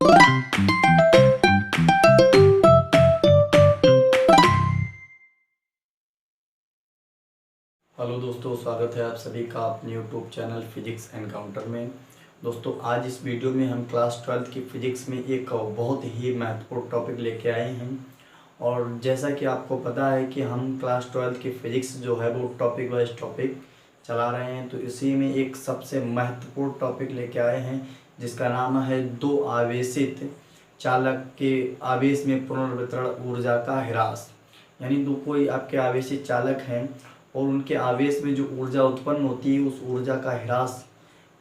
Hello दोस्तों, स्वागत है आप सभी का अपने यूट्यूब चैनल फिजिक्स एनकाउंटर में। दोस्तों, आज इस वीडियो में हम क्लास 12 की फिजिक्स में एक बहुत ही महत्वपूर्ण टॉपिक लेके आए हैं। और जैसा कि आपको पता है कि हम क्लास 12 की फिजिक्स जो है वो टॉपिक वाइज टॉपिक चला रहे हैं, तो इसी में एक सबसे महत्वपूर्ण टॉपिक लेके आए हैं जिसका नाम है दो आवेशित चालक के आवेश में पुनर्वितरण ऊर्जा का ह्रास। यानी दो कोई आपके आवेशित चालक हैं और उनके आवेश में जो ऊर्जा उत्पन्न होती है उस ऊर्जा का ह्रास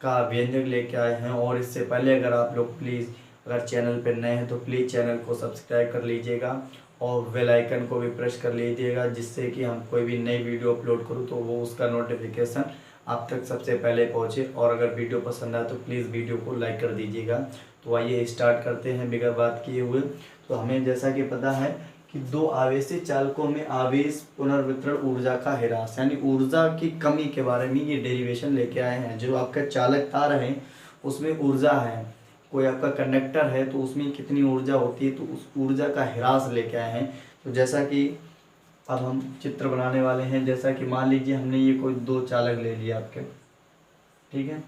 का व्यंजक लेके आए हैं। और इससे पहले अगर आप लोग प्लीज़ अगर चैनल पर नए हैं तो प्लीज़ चैनल को सब्सक्राइब कर लीजिएगा और बेल आइकन को भी प्रेस कर लीजिएगा, जिससे कि हम कोई भी नई वीडियो अपलोड करूँ तो वो उसका नोटिफिकेशन आप तक सबसे पहले पहुँचे। और अगर वीडियो पसंद आए तो प्लीज़ वीडियो को लाइक कर दीजिएगा। तो आइए स्टार्ट करते हैं बिगर बात किए हुए। तो हमें जैसा कि पता है कि दो आवेशित चालकों में आवेश पुनर्वितरण ऊर्जा का ह्रास यानी ऊर्जा की कमी के बारे में ये डेरिवेशन लेके आए हैं। जो आपका चालक तार है उसमें ऊर्जा है, कोई आपका कंडक्टर है तो उसमें कितनी ऊर्जा होती है, तो उस ऊर्जा का ह्रास लेके आए हैं। तो जैसा कि अब हम चित्र बनाने वाले हैं। जैसा कि मान लीजिए हमने ये कोई दो चालक ले लिया आपके, ठीक है,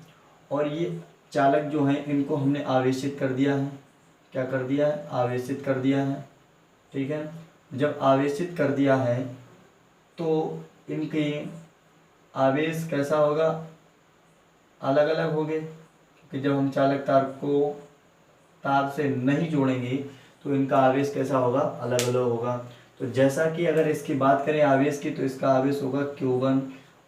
और ये चालक जो हैं इनको हमने आवेशित कर दिया है। क्या कर दिया है? आवेशित कर दिया है, ठीक है। जब आवेशित कर दिया है तो इनके आवेश कैसा होगा? अलग अलग होंगे, क्योंकि जब हम चालक तार को तार से नहीं जोड़ेंगे तो इनका आवेश कैसा होगा? अलग अलग होगा। तो जैसा कि अगर इसकी बात करें आवेश की, तो इसका आवेश होगा Q1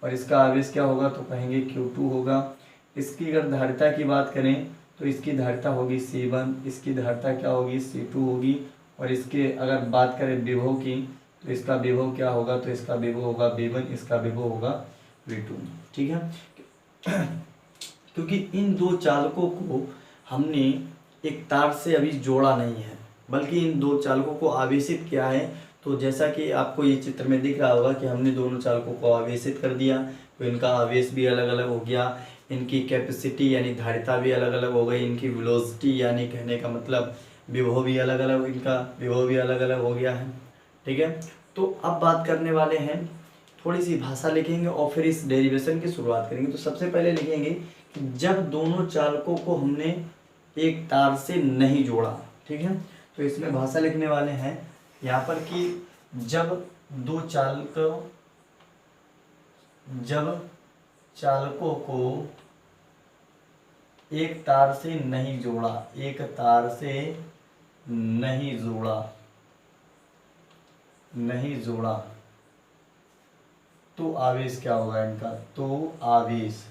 और इसका आवेश क्या होगा? तो कहेंगे Q2 होगा। इसकी अगर धारिता की बात करें तो इसकी धारिता होगी C1, इसकी धारिता क्या होगी? C2 होगी। और इसके अगर बात करें विभव की तो इसका विभव क्या होगा? तो इसका विभव होगा V1, इसका विभव होगा V2, ठीक है। क्योंकि इन दो चालकों को हमने एक तार से अभी जोड़ा नहीं है, बल्कि इन दो चालकों को आवेशित किया है। तो जैसा कि आपको ये चित्र में दिख रहा होगा कि हमने दोनों चालकों को आवेशित कर दिया, तो इनका आवेश भी अलग अलग हो गया, इनकी कैपेसिटी यानी धारिता भी अलग अलग हो गई, इनकी वेलोसिटी यानी कहने का मतलब विभव भी अलग अलग, इनका विभव भी अलग अलग हो गया है, ठीक है। तो अब बात करने वाले हैं, थोड़ी सी भाषा लिखेंगे और फिर इस डेरिवेशन की शुरुआत करेंगे। तो सबसे पहले लिखेंगे कि जब दोनों चालकों को हमने एक तार से नहीं जोड़ा, ठीक है। तो इसमें भाषा लिखने वाले हैं यहाँ पर कि जब चालकों को एक तार से नहीं जोड़ा, एक तार से नहीं जोड़ा तो आवेश क्या होगा इनका? तो आवेश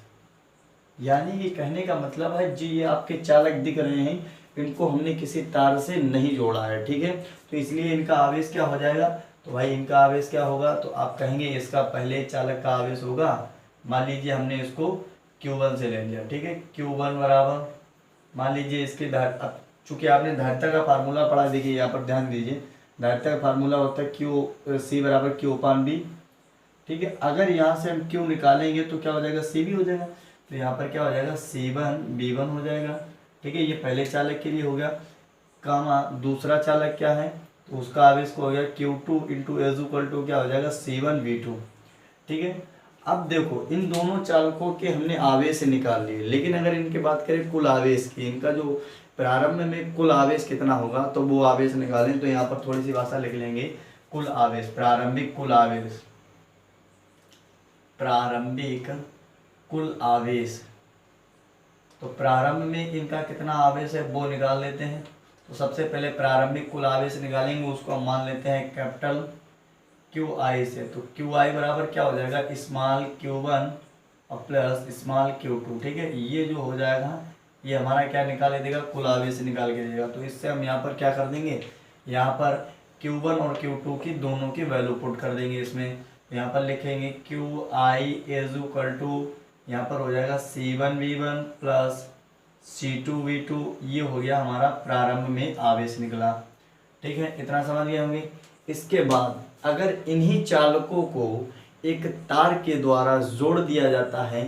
यानी ये कहने का मतलब है जी ये आपके चालक दिख रहे हैं, इनको हमने किसी तार से नहीं जोड़ा है, ठीक है। तो इसलिए इनका आवेश क्या हो जाएगा? तो भाई इनका आवेश क्या होगा? तो आप कहेंगे इसका पहले चालक का आवेश होगा, मान लीजिए हमने इसको Q1 से ले लिया, ठीक है। Q1 बराबर मान लीजिए इसके अब चूंकि आपने धारिता का फार्मूला पढ़ा, देखिए यहाँ पर ध्यान दीजिए, धारिता का फार्मूला होता है C बराबर Q/V, ठीक है। अगर यहाँ से हम Q निकालेंगे तो क्या हो जाएगा? C भी हो जाएगा। तो यहाँ पर क्या हो जाएगा? C1V1 हो जाएगा, ठीक है। ये पहले चालक के लिए हो गया। कामा दूसरा चालक क्या है? तो उसका आवेश को हो गया Q2 into as equal to क्या हो जाएगा? C1V2, ठीक है। अब देखो इन दोनों चालकों के हमने आवेश निकाल लिए, लेकिन अगर इनके बात करें कुल आवेश की, इनका जो प्रारंभ में कुल आवेश कितना होगा तो वो आवेश निकालें। तो यहाँ पर थोड़ी सी भाषा लिख लेंगे, कुल आवेश, प्रारंभिक कुल आवेश, प्रारंभिक कुल आवेश। तो प्रारंभ में इनका कितना आवेश है वो निकाल लेते हैं। तो सबसे पहले प्रारंभिक कुल आवेश निकालेंगे, उसको हम मान लेते हैं कैपिटल QI से। तो QI बराबर क्या हो जाएगा? स्मॉल Q1 और प्लस स्मॉल Q2, ठीक है। ये जो हो जाएगा ये हमारा क्या निकाल देगा? कुल आवेश निकाल के देगा। तो इससे हम यहाँ पर क्या कर देंगे? यहाँ पर Q1 और Q2 की दोनों की वैल्यू पुट कर देंगे इसमें। यहाँ पर लिखेंगे QI इज इक्वल टू, यहाँ पर हो जाएगा C1V1 प्लस C2V2। ये हो गया हमारा प्रारंभ में आवेश निकला, ठीक है। इतना समझ गए होंगे। इसके बाद अगर इन्हीं चालकों को एक तार के द्वारा जोड़ दिया जाता है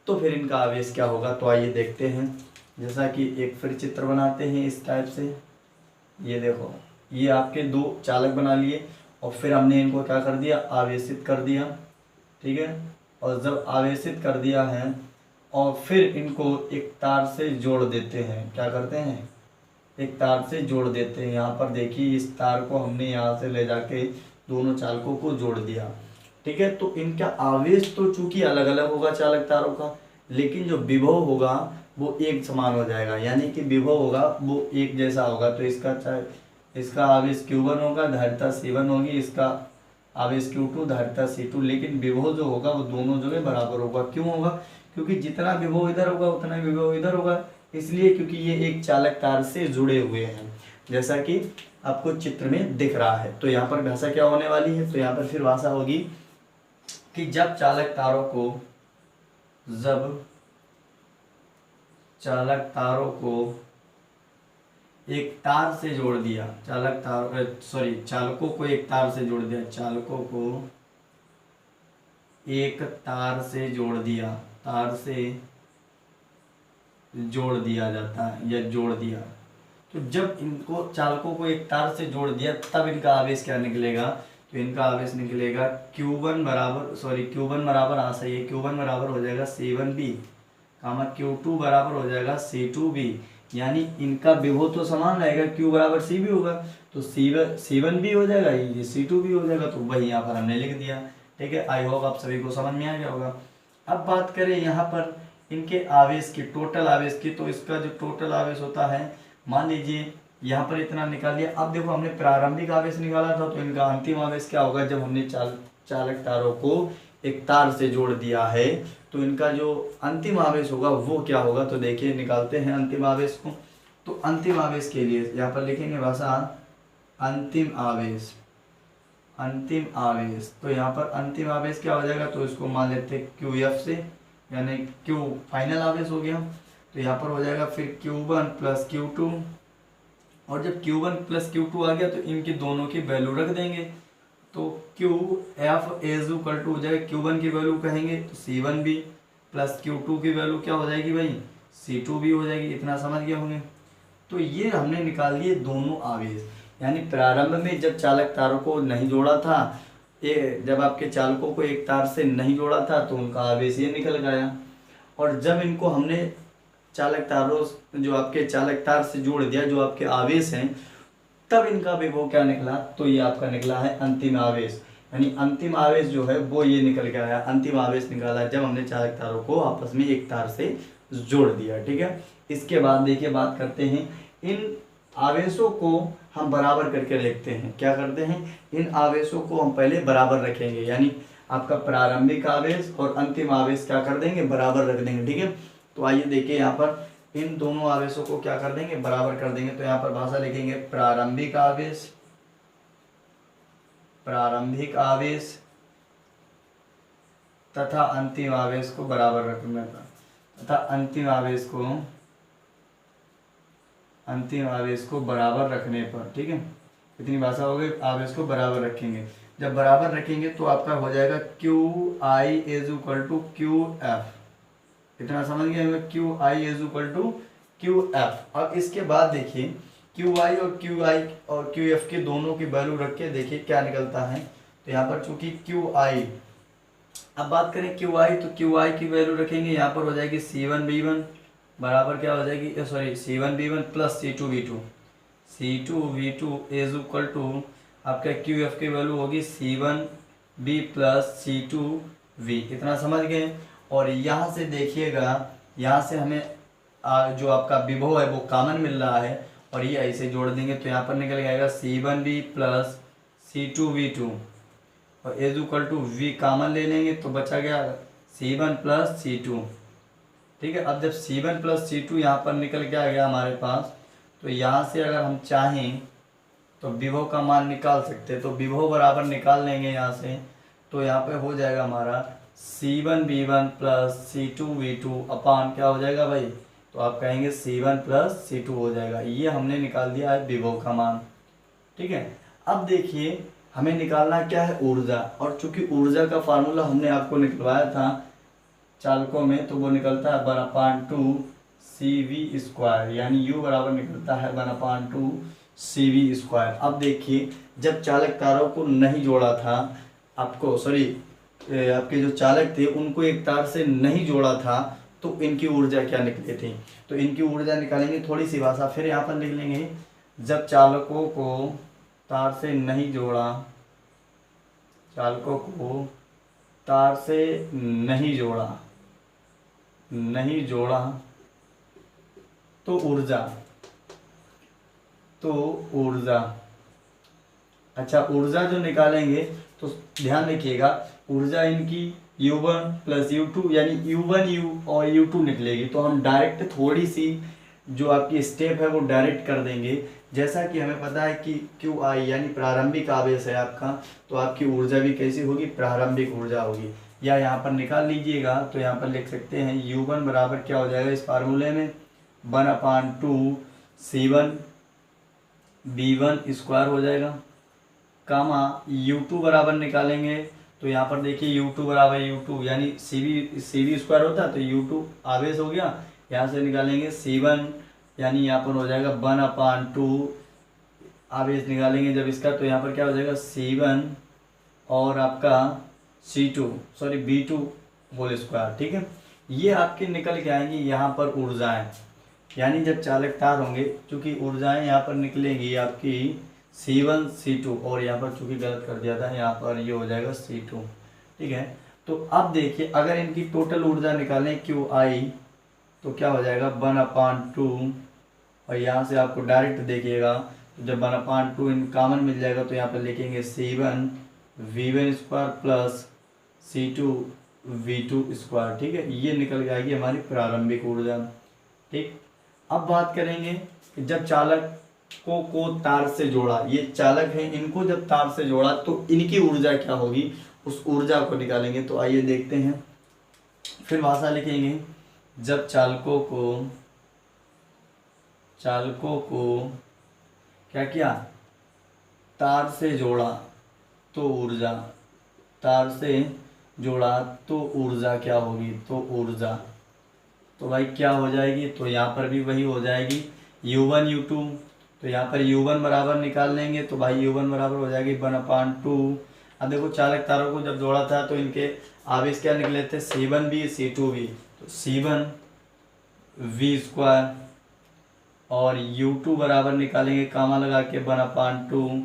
तो फिर इनका आवेश क्या होगा? तो आइए देखते हैं। जैसा कि एक फिर चित्र बनाते हैं इस टाइप से। ये देखो, ये आपके दो चालक बना लिए और फिर हमने इनको क्या कर दिया, आवेशित कर दिया। ठीक है, और जब आवेशित कर दिया है और फिर इनको एक तार से जोड़ देते हैं। क्या करते हैं, एक तार से जोड़ देते हैं। यहाँ पर देखिए, इस तार को हमने यहाँ से ले जाके दोनों चालकों को जोड़ दिया। ठीक है, तो इनका आवेश तो चूंकि अलग अलग होगा चालक तारों का, लेकिन जो विभव होगा वो एक समान हो जाएगा। यानी कि विभव होगा वो एक जैसा होगा। तो इसका आवेश Q1 होगा, धारिता C1 होगी, इसका आवेश Q2, धारिता C2, लेकिन विभव जो होगा वो दोनों जगह बराबर होगा। क्यों होगा, क्योंकि जितना विभव इधर होगा उतना विभव इधर होगा। इसलिए क्योंकि ये एक चालक तार से जुड़े हुए हैं, जैसा कि आपको चित्र में दिख रहा है। तो यहाँ पर भाषा क्या होने वाली है, तो यहाँ पर फिर भाषा होगी कि जब चालक तारों को एक तार से जोड़ दिया, चालकों को एक तार से जोड़ दिया, चालकों को एक तार से जोड़ दिया, तार से जोड़ दिया जाता है या जोड़ दिया। तो जब इनको चालकों को एक तार से जोड़ दिया तब इनका आवेश क्या निकलेगा, तो इनका आवेश निकलेगा Q1 बराबर सही है, Q1 बराबर हो जाएगा C1B, Q2 बराबर हो जाएगा C2B। यानी इनका विभव तो समान रहेगा, Q बराबर CB होगा, तो C1B हो जाएगा, ये C2B हो जाएगा। तो वही यहाँ पर हमने लिख दिया। ठीक है, आई होप आप सभी को समझ में आ गया होगा। अब बात करें यहाँ पर इनके आवेश की, टोटल आवेश की, तो इसका जो टोटल आवेश होता है, मान लीजिए यहाँ पर इतना निकाल लिया। अब देखो, हमने प्रारंभिक आवेश निकाला था, तो इनका अंतिम आवेश क्या होगा, जब हमने चालक तारों को एक तार से जोड़ दिया है तो इनका जो अंतिम आवेश होगा वो क्या होगा। तो देखिए, निकालते हैं अंतिम आवेश को। तो अंतिम आवेश के लिए यहाँ पर लिखेंगे भाषा अंतिम आवेश। तो यहाँ पर अंतिम आवेश क्या हो जाएगा, तो इसको मान लेते हैं QF से, यानी Q फाइनल आवेश हो गया। तो यहाँ पर हो जाएगा फिर Q1 प्लस Q2, और जब Q1 प्लस Q2 आ गया तो इनकी दोनों की वैल्यू रख देंगे। तो QF इज इक्वल टू हो जाएगा, Q1 की वैल्यू कहेंगे तो C1B प्लस Q2 की वैल्यू क्या हो जाएगी भाई, C2B हो जाएगी। इतना समझ गए होंगे। तो ये हमने निकाल लिए दोनों आवेश। यानी प्रारंभ में जब चालक तारों को नहीं जोड़ा था, जब आपके चालकों को एक तार से नहीं जोड़ा था तो उनका आवेश ये निकल गया, और जब इनको हमने चालक तार से जोड़ दिया, जो आपके आवेश हैं, तब इनका विभव क्या निकला, तो ये आपका निकला है अंतिम आवेश। यानी अंतिम आवेश जो है वो ये निकल के आया, अंतिम आवेश निकाला जब हमने चालक तारों को आपस में एक तार से जोड़ दिया। ठीक है, इसके बाद देखिए, बात करते हैं इन आवेशों को हम बराबर करके देखते हैं। क्या करते हैं, इन आवेशों को हम पहले बराबर रखेंगे। यानी आपका प्रारंभिक आवेश और अंतिम आवेश क्या कर देंगे, बराबर रख देंगे। ठीक है, तो आइए देखिए, यहाँ पर इन दोनों आवेशों को क्या कर देंगे, बराबर कर देंगे। तो यहाँ पर भाषा लिखेंगे प्रारंभिक आवेश तथा अंतिम आवेश को बराबर रखना था, तथा अंतिम आवेश को बराबर रखने पर। ठीक है, इतनी भाषा हो गई, आवेश को बराबर रखेंगे। जब बराबर रखेंगे तो आपका हो जाएगा QI is equal to QF। इतना समझ गए हमें, QI is equal to QF। अब इसके बाद देखिए, QI और QF के दोनों की वैल्यू रख के देखिए क्या निकलता है। तो यहाँ पर चूंकि QI, अब बात करें QI, तो QI की वैल्यू रखेंगे, यहाँ पर हो जाएगी C1B1 बराबर क्या हो जाएगी, C1B1 plus C2V2 is equal to आपका QF की वैल्यू होगी C1B प्लस C2V। इतना समझ गए। और यहाँ से देखिएगा, यहाँ से हमें जो आपका विभव है वो कॉमन मिल रहा है, और ये ऐसे जोड़ देंगे तो यहाँ पर निकल जाएगा C1B प्लस C2V2 और is equal to V common ले लेंगे तो बचा गया C1 प्लस C2। ठीक है, अब जब C1 प्लस C2 यहाँ पर निकल के आ गया हमारे पास, तो यहाँ से अगर हम चाहें तो विभव का मान निकाल सकते हैं। तो विभव बराबर निकाल लेंगे यहाँ से, तो यहाँ पे हो जाएगा हमारा C1B1 प्लस C2V2 अपान क्या हो जाएगा भाई, तो आप कहेंगे C1 प्लस C2 हो जाएगा। ये हमने निकाल दिया है विभव का मान। ठीक है, अब देखिए हमें निकालना क्या है, ऊर्जा। और चूंकि ऊर्जा का फार्मूला हमने आपको निकलवाया था चालकों में, तो वो निकलता है 1/2 CV², यानी U बराबर निकलता है 1/2 CV²। अब देखिए, जब चालक तारों को नहीं जोड़ा था, आपको सॉरी आपके जो चालक थे उनको एक तार से नहीं जोड़ा था, तो इनकी ऊर्जा क्या निकली थी। तो इनकी ऊर्जा निकालेंगे, थोड़ी सी भाषा फिर यहाँ पर लिख लेंगे। जब चालकों को तार से नहीं जोड़ा, चालकों को तार से नहीं जोड़ा, नहीं जोड़ा तो ऊर्जा, तो ऊर्जा, अच्छा ऊर्जा जो निकालेंगे तो ध्यान रखिएगा, ऊर्जा इनकी U1 प्लस U2 यानी U1 और U2 निकलेगी। तो हम डायरेक्ट थोड़ी सी जो आपकी स्टेप है वो डायरेक्ट कर देंगे। जैसा कि हमें पता है कि QI यानी प्रारंभिक आवेश है आपका, तो आपकी ऊर्जा भी कैसी होगी, प्रारंभिक ऊर्जा होगी। या यहाँ पर निकाल लीजिएगा, तो यहाँ पर लिख सकते हैं U1 बराबर क्या हो जाएगा इस फार्मूले में, 1/2 C1 V1² हो जाएगा, कामा U2 बराबर निकालेंगे। तो यहाँ पर देखिए U2 बराबर U2 यानी CV² होता है, तो U2 आवेश हो गया। यहाँ से निकालेंगे C1 यानी यहाँ पर हो जाएगा 1/2 आवेश निकालेंगे जब इसका, तो यहाँ पर क्या हो जाएगा C1 और आपका B2²। ठीक है, ये आपके निकल के आएंगी यहाँ पर ऊर्जाएं, यानी जब चालक तार होंगे, चूंकि ऊर्जाएं यहाँ पर निकलेंगी आपकी C1 C2, और यहाँ पर चूंकि गलत कर दिया था, यहाँ पर ये हो जाएगा C2। ठीक है, तो अब देखिए अगर इनकी टोटल ऊर्जा निकालें QI, तो क्या हो जाएगा 1/2, और यहाँ से आपको डायरेक्ट देखिएगा, तो जब 1/2 इन कॉमन मिल जाएगा, तो यहाँ पर लिखेंगे C1 V1² plus C2 V2²। ठीक है, ये निकल जाएगी हमारी प्रारंभिक ऊर्जा। ठीक, अब बात करेंगे कि जब चालकों को तार से जोड़ा, ये चालक हैं, इनको जब तार से जोड़ा तो इनकी ऊर्जा क्या होगी, उस ऊर्जा को निकालेंगे। तो आइए देखते हैं, फिर भाषा लिखेंगे। जब चालकों को क्या किया, तार से जोड़ा तो ऊर्जा, तार से जोड़ा तो ऊर्जा क्या होगी, तो ऊर्जा, तो भाई क्या हो जाएगी, तो यहाँ पर भी वही हो जाएगी U1 U2। तो यहाँ पर U1 बराबर निकाल लेंगे, तो भाई U1 बराबर हो जाएगी 1/2। अब देखो चालक तारों को जब जोड़ा था तो इनके आवेश क्या निकले थे, C1 भी C2 भी, तो C1 V² और U2 बराबर निकालेंगे कामा लगा के 1/2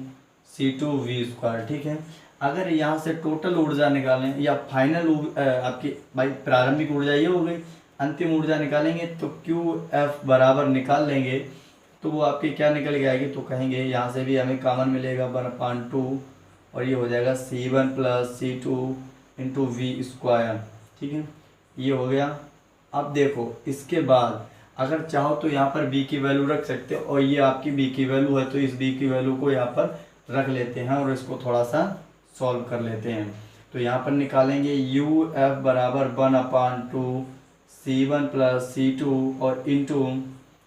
C2 V²। ठीक है, अगर यहाँ से टोटल ऊर्जा निकालें या फाइनल आपकी भाई प्रारंभिक ऊर्जा ये हो गई, अंतिम ऊर्जा निकालेंगे तो QF बराबर निकाल लेंगे, तो वो आपकी क्या निकल के आएगी, तो कहेंगे यहाँ से भी हमें कॉमन मिलेगा 1/2, और ये हो जाएगा C1 plus C2 into V²। ठीक है, ये हो गया। अब देखो इसके बाद अगर चाहो तो यहाँ पर B की वैल्यू रख सकते हो, और ये आपकी B की वैल्यू है, तो इस B की वैल्यू को यहाँ पर रख लेते हैं और इसको थोड़ा सा सॉल्व कर लेते हैं। तो यहाँ पर निकालेंगे UF बराबर 1/2 C1 प्लस C2 और इंटू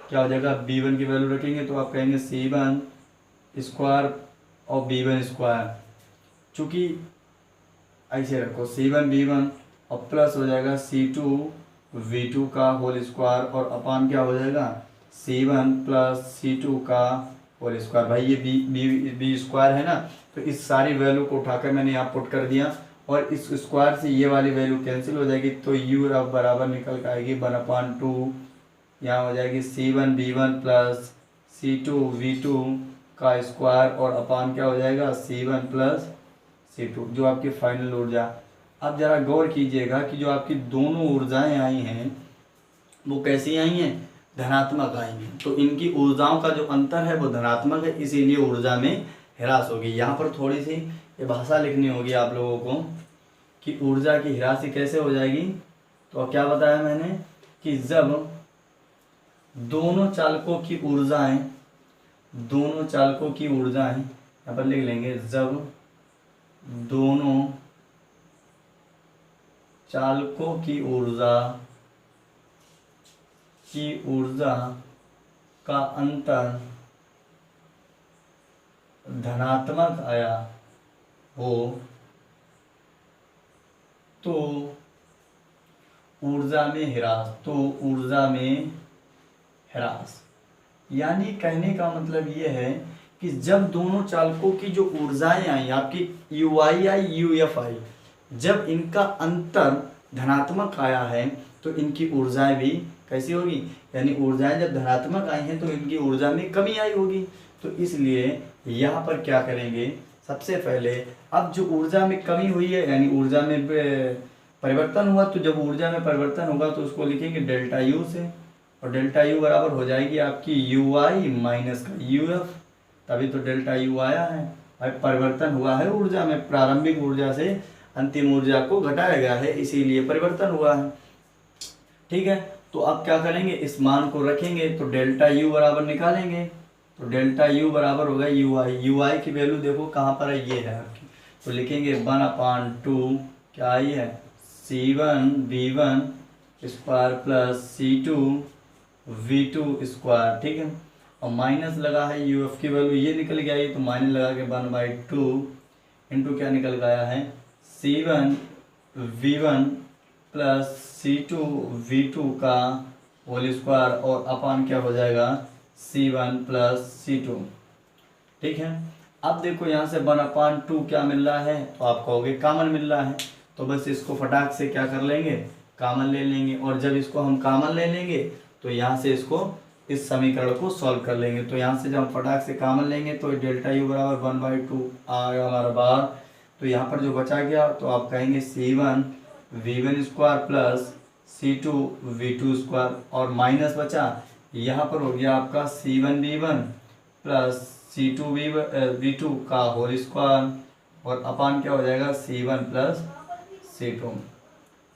क्या हो जाएगा, B1 की वैल्यू रखेंगे, तो आप कहेंगे C1² और B1²। चूँकि ऐसे रखो C1 B1 और प्लस हो जाएगा C2 V2 का होल स्क्वायर, और अपान क्या हो जाएगा C1 प्लस C2 का होल स्क्वायर। भाई ये B² है ना, तो इस सारी वैल्यू को उठाकर मैंने यहाँ पुट कर दिया, और इस स्क्वायर से ये वाली वैल्यू कैंसिल हो जाएगी, तो UF बराबर निकल के आएगी 1/2, यहाँ हो जाएगी C1 B1 plus C2 V2 का स्क्वायर, और अपान क्या हो जाएगा C1 प्लस C2, जो आपकी फाइनल ऊर्जा। अब जरा गौर कीजिएगा कि जो आपकी दोनों ऊर्जाएं आई हैं वो कैसी आई हैं, धनात्मक आई हैं। तो इनकी ऊर्जाओं का जो अंतर है वो धनात्मक है, इसीलिए ऊर्जा में ह्रास होगी। यहाँ पर थोड़ी सी ये भाषा लिखनी होगी आप लोगों को कि ऊर्जा की ह्रास कैसे हो जाएगी। तो क्या बताया मैंने कि जब दोनों चालकों की ऊर्जाएं, यहाँ पर लिख लेंगे, जब दोनों चालकों की ऊर्जा का अंतर धनात्मक आया हो तो ऊर्जा में ह्रास, तो ऊर्जा में ह्रास। यानी कहने का मतलब ये है कि जब दोनों चालकों की जो ऊर्जाएं आई आपकी you I I U F I, जब इनका अंतर धनात्मक आया है तो इनकी ऊर्जाएं भी कैसी होगी, यानी ऊर्जाएं जब धनात्मक आई हैं तो इनकी ऊर्जा में कमी आई होगी। तो इसलिए यहाँ पर क्या करेंगे, सबसे पहले अब जो ऊर्जा में कमी हुई है यानी ऊर्जा में परिवर्तन हुआ, तो जब ऊर्जा में परिवर्तन होगा तो उसको लिखेंगे डेल्टा यू से, और डेल्टा यू बराबर हो जाएगी आपकी यू आई माइनस का यू एफ, तभी तो डेल्टा यू आया है। भाई परिवर्तन हुआ है ऊर्जा में, प्रारंभिक ऊर्जा से अंतिम ऊर्जा को घटाया गया है, इसीलिए परिवर्तन हुआ है। ठीक है, तो अब क्या करेंगे, इस मान को रखेंगे तो डेल्टा यू बराबर निकालेंगे, तो डेल्टा यू बराबर होगा यू आई की वैल्यू देखो कहाँ पर है, ये है आपकी, तो लिखेंगे 1/2 क्या आई है C1 V1 square plus C2 V2 square. ठीक है, और माइनस लगा है यू एफ की वैल्यू ये निकल गया है, तो माइनस लगा के 1/2 इंटू क्या निकल गया है C1 V1 plus C2 V2 का होल स्क्वायर, और अपान क्या हो जाएगा C1 प्लस C2। ठीक है, अब देखो यहाँ से 1/2 क्या मिल रहा है, तो आप कहोगे कॉमन मिल रहा है, तो बस इसको फटाक से क्या कर लेंगे, कॉमन ले लेंगे, और जब इसको हम कॉमन ले लेंगे तो यहाँ से इसको इस समीकरण को सॉल्व कर लेंगे। तो यहाँ से जब हम फटाक से कॉमन लेंगे तो डेल्टा यू बराबर 1/2 आ गया हमारा बाहर, तो यहाँ पर जो बचा गया तो आप कहेंगे C1 V1 square plus C2 V2 square, और माइनस बचा यहाँ पर हो गया आपका C1 V1 plus C2 V2 का होल स्क्वायर, और अपान क्या हो जाएगा C1 प्लस C2।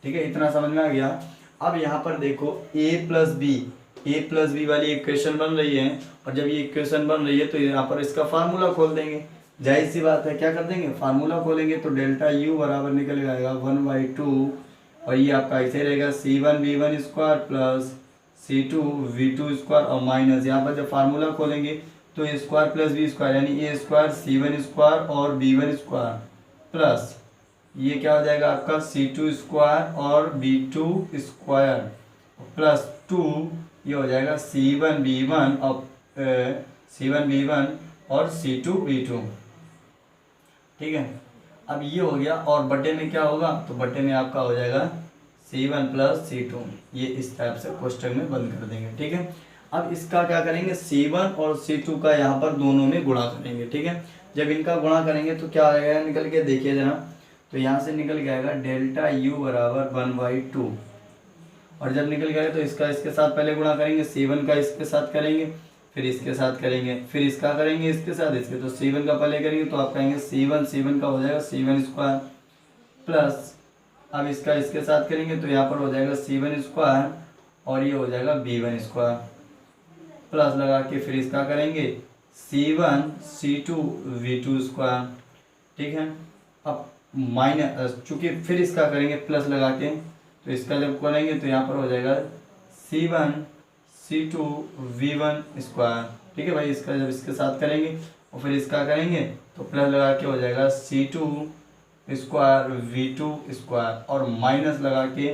ठीक है, इतना समझ में आ गया। अब यहाँ पर देखो a प्लस बी वाली इक्वेशन बन रही है, और जब ये इक्वेशन बन रही है तो यहाँ पर इसका फार्मूला खोल देंगे, जाहिर सी बात है क्या कर देंगे, फार्मूला खोलेंगे, तो डेल्टा यू बराबर निकल जाएगा 1/2, और ये आपका ऐसे रहेगा C1 V1 square plus C2 V2 square, और माइनस यहाँ पर जब फार्मूला खोलेंगे तो ए स्क्वायर प्लस बी स्क्वायर यानी ए स्क्वायर C1 स्क्वायर और B1 स्क्वायर प्लस ये क्या हो जाएगा आपका C2 स्क्वायर और B2 स्क्वायर प्लस 2 ये हो जाएगा C1 B1 और C2 B2। ठीक है, अब ये हो गया, और बटे में क्या होगा, तो बटे में आपका हो जाएगा C1 प्लस C2, ये इस टाइप से क्वेश्चन में बंद कर देंगे। ठीक है, अब इसका क्या करेंगे, C1 और C2 का यहाँ पर दोनों में गुणा करेंगे। ठीक है, जब इनका गुणा करेंगे तो क्या आएगा निकल के, देखिए जरा, तो यहाँ से निकल के आएगा डेल्टा यू बराबर 1/2, और जब निकल गया तो इसका इसके साथ पहले गुणा करेंगे, C1 का इसके साथ करेंगे, फिर इसके साथ करेंगे, फिर इसका करेंगे इसके साथ इसके, तो C1 का पहले करेंगे तो आप कहेंगे C1 का हो जाएगा C1 स्क्वायर प्लस, अब इसका इसके साथ करेंगे तो यहाँ पर हो जाएगा C1 स्क्वायर और ये हो जाएगा B1 स्क्वायर प्लस लगा के फिर इसका करेंगे C1 C2 V2 स्क्वायर। ठीक है, अब माइनस चूँकि फिर इसका करेंगे प्लस लगा के, तो इसका जब करेंगे तो यहाँ पर हो जाएगा C1 C2 V1 स्क्वायर। ठीक है भाई, इसका जब इसके साथ करेंगे और फिर इसका करेंगे तो प्लस लगा के हो जाएगा C2 स्क्वायर V2 स्क्वायर, और माइनस लगा के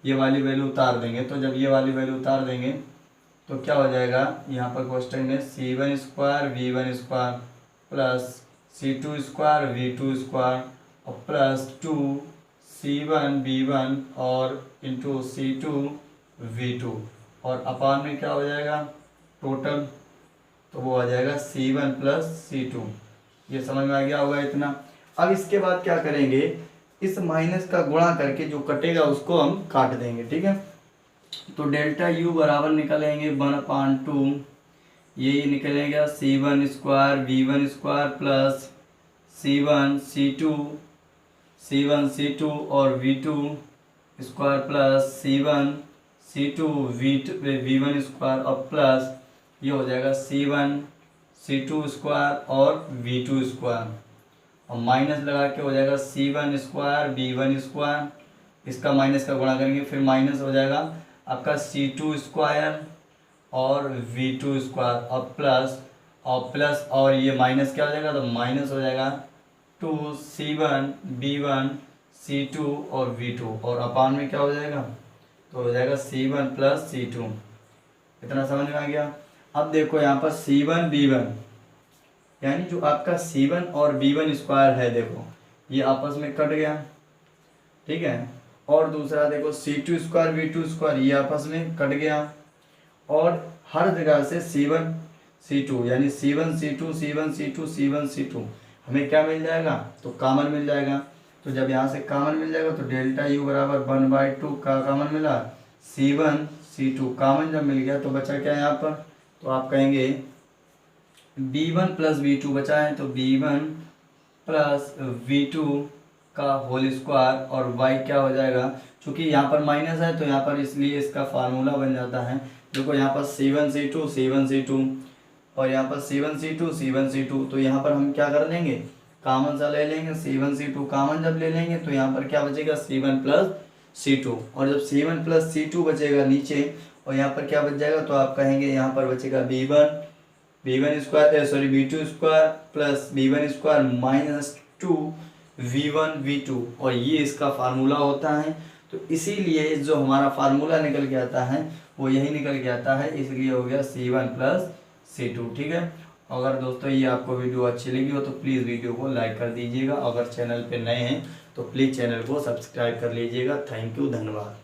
ये वाली वैल्यू उतार देंगे, तो जब ये वाली वैल्यू उतार देंगे तो क्या हो जाएगा, यहाँ पर क्वेश्चन में C1 square V1 square plus C2 square V2 square और प्लस 2 C1 V1 और इंटू C2 V2, और अपान में क्या हो जाएगा टोटल, तो वो आ जाएगा C1 प्लस C2। ये समझ में आ गया होगा इतना। अब इसके बाद क्या करेंगे, इस माइनस का गुणा करके जो कटेगा उसको हम काट देंगे। ठीक है, तो डेल्टा यू बराबर निकलेंगे 1/2, ये निकलेगा C1 square V1 square plus C1 C2 और V2 square plus C1 C2 V1 square और प्लस ये हो जाएगा C1 C2 स्क्वायर और V2 स्क्वायर, और माइनस लगा के हो जाएगा C1 स्क्वायर V1 स्क्वायर, इसका माइनस का गुणा करेंगे फिर माइनस हो जाएगा आपका C2 स्क्वायर और V2 स्क्वायर और प्लस और ये माइनस क्या हो जाएगा, तो माइनस हो जाएगा 2C1 V1 C2 और V2, और अपान में क्या हो जाएगा, तो हो जाएगा C1 प्लस C2। इतना समझ में आ गया। अब देखो यहाँ पर C1 B1 यानी जो आपका C1 और B1 स्क्वायर है, देखो ये आपस में कट गया, ठीक है। और दूसरा देखो C2 स्क्वायर B2 स्क्वायर ये आपस में कट गया, और हर जगह से C1 C2 यानी C1 C2 C1 C2 C1 C2 हमें क्या मिल जाएगा, तो कॉमन मिल जाएगा। तो जब यहाँ से कॉमन मिल जाएगा तो डेल्टा U बराबर 1/2 का कॉमन मिला, C1 C2 कॉमन जब मिल गया तो बचा क्या यहाँ पर, तो आप कहेंगे B1 प्लस B2 बचा है, तो B1 प्लस V2 का होल स्क्वायर, और y क्या हो जाएगा, चूंकि यहाँ पर माइनस है तो यहाँ पर इसलिए इसका फार्मूला बन जाता है। देखो यहाँ पर C1 C2 C1 C2 और यहाँ पर C1 C2 C1 C2, तो यहाँ पर हम क्या कर लेंगे, कॉमन सा ले लेंगे, C1 C2 कॉमन जब ले लेंगे तो यहाँ पर क्या बचेगा, C1 प्लस C2, और जब C1 प्लस C2 बचेगा नीचे और यहाँ पर क्या बच जाएगा, तो आप कहेंगे यहाँ पर बचेगा B1 square B2 square plus B1 square minus 2 V1 V2, और ये इसका फार्मूला होता है। तो इसीलिए जो हमारा फार्मूला निकल के आता है वो यही निकल के आता है, इसलिए हो गया C1 प्लस C2, ठीक है। अगर दोस्तों ये आपको वीडियो अच्छी लगी हो तो प्लीज़ वीडियो को लाइक कर दीजिएगा, अगर चैनल पे नए हैं तो प्लीज़ चैनल को सब्सक्राइब कर लीजिएगा। थैंक यू, धन्यवाद।